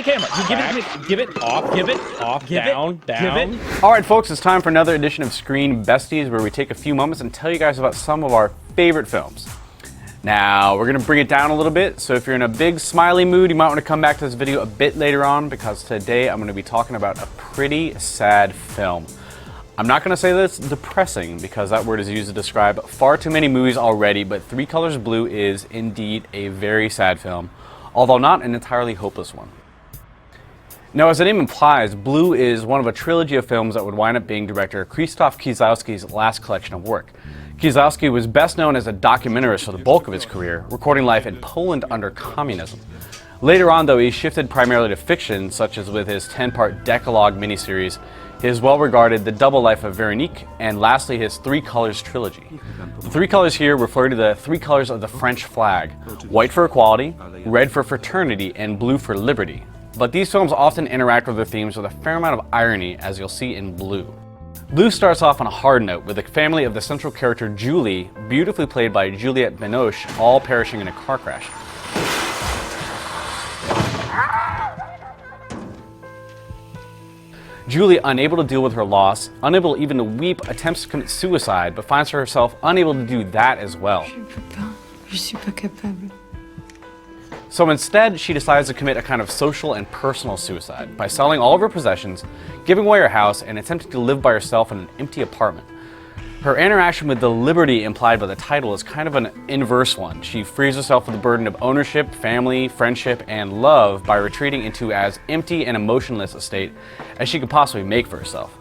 the camera. Give it off, down. All right, folks, it's time for another edition of Screen Besties, where we take a few moments and tell you guys about some of our favorite films. Now, we're gonna bring it down a little bit, so if you're in a big smiley mood, you might want to come back to this video a bit later on, because today I'm gonna be talking about a pretty sad film. I'm not gonna say that it's depressing, because that word is used to describe far too many movies already, but Three Colors Blue is indeed a very sad film, although not an entirely hopeless one. Now, as the name implies, Blue is one of a trilogy of films that would wind up being director Krzysztof Kieslowski's last collection of work. Kieslowski was best known as a documentarist for the bulk of his career, recording life in Poland under communism. Later on, though, he shifted primarily to fiction, such as with his 10-part Decalogue miniseries, his well-regarded The Double Life of Veronique, and lastly his Three Colors trilogy. The three colors here refer to the three colors of the French flag: white for equality, red for fraternity, and blue for liberty. But these films often interact with their themes with a fair amount of irony, as you'll see in Blue. Blue starts off on a hard note, with the family of the central character Julie, beautifully played by Juliette Binoche, all perishing in a car crash. Julie, unable to deal with her loss, unable even to weep, attempts to commit suicide, but finds herself unable to do that as well. Je suis pas capable. So instead, she decides to commit a kind of social and personal suicide by selling all of her possessions, giving away her house, and attempting to live by herself in an empty apartment. Her interaction with the liberty implied by the title is kind of an inverse one. She frees herself of the burden of ownership, family, friendship, and love by retreating into as empty and emotionless a state as she could possibly make for herself.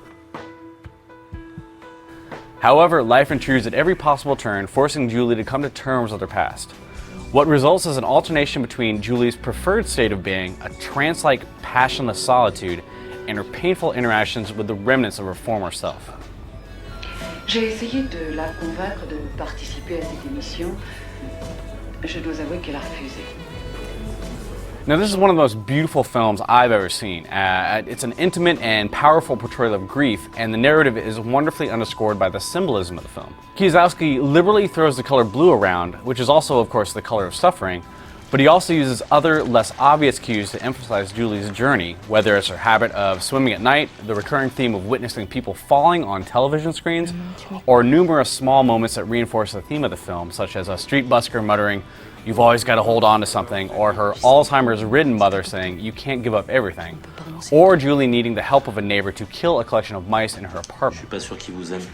However, life intrudes at every possible turn, forcing Julie to come to terms with her past. What results is an alternation between Julie's preferred state of being, a trance-like, passionless solitude, and her painful interactions with the remnants of her former self. J'ai essayé de la convaincre de participer à cette émission. Je dois avouer qu'elle a refusé. Now, this is one of the most beautiful films I've ever seen. It's an intimate and powerful portrayal of grief, and the narrative is wonderfully underscored by the symbolism of the film. Kieslowski liberally throws the color blue around, which is also, of course, the color of suffering, but he also uses other, less obvious cues to emphasize Julie's journey, whether it's her habit of swimming at night, the recurring theme of witnessing people falling on television screens, or numerous small moments that reinforce the theme of the film, such as a street busker muttering, "You've always got to hold on to something," or her Alzheimer's-ridden mother saying, "You can't give up everything," or Julie needing the help of a neighbor to kill a collection of mice in her apartment. Je suis pas sûr qu'il vous aime.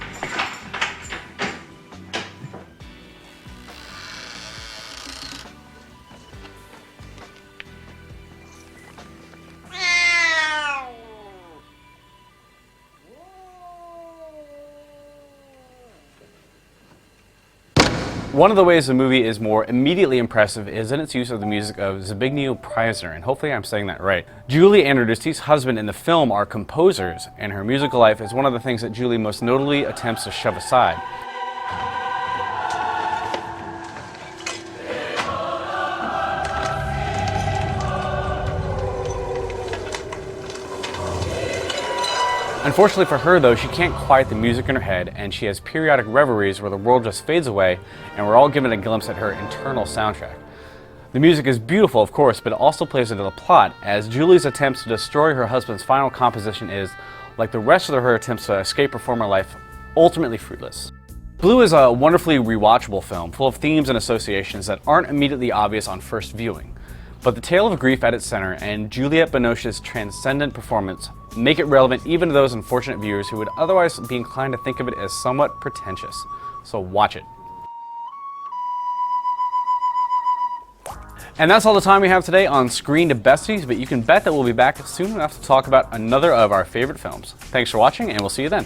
One of the ways the movie is more immediately impressive is in its use of the music of Zbigniew Preisner, and hopefully I'm saying that right. Julie and her deceased husband in the film are composers, and her musical life is one of the things that Julie most notably attempts to shove aside. Unfortunately for her, though, she can't quiet the music in her head, and she has periodic reveries where the world just fades away and we're all given a glimpse at her internal soundtrack. The music is beautiful, of course, but it also plays into the plot, as Julie's attempts to destroy her husband's final composition is, like the rest of her attempts to escape her former life, ultimately fruitless. Blue is a wonderfully rewatchable film, full of themes and associations that aren't immediately obvious on first viewing. But the tale of grief at its center and Juliette Binoche's transcendent performance make it relevant even to those unfortunate viewers who would otherwise be inclined to think of it as somewhat pretentious. So watch it. And that's all the time we have today on Screen to Besties, but you can bet that we'll be back soon enough to talk about another of our favorite films. Thanks for watching, and we'll see you then.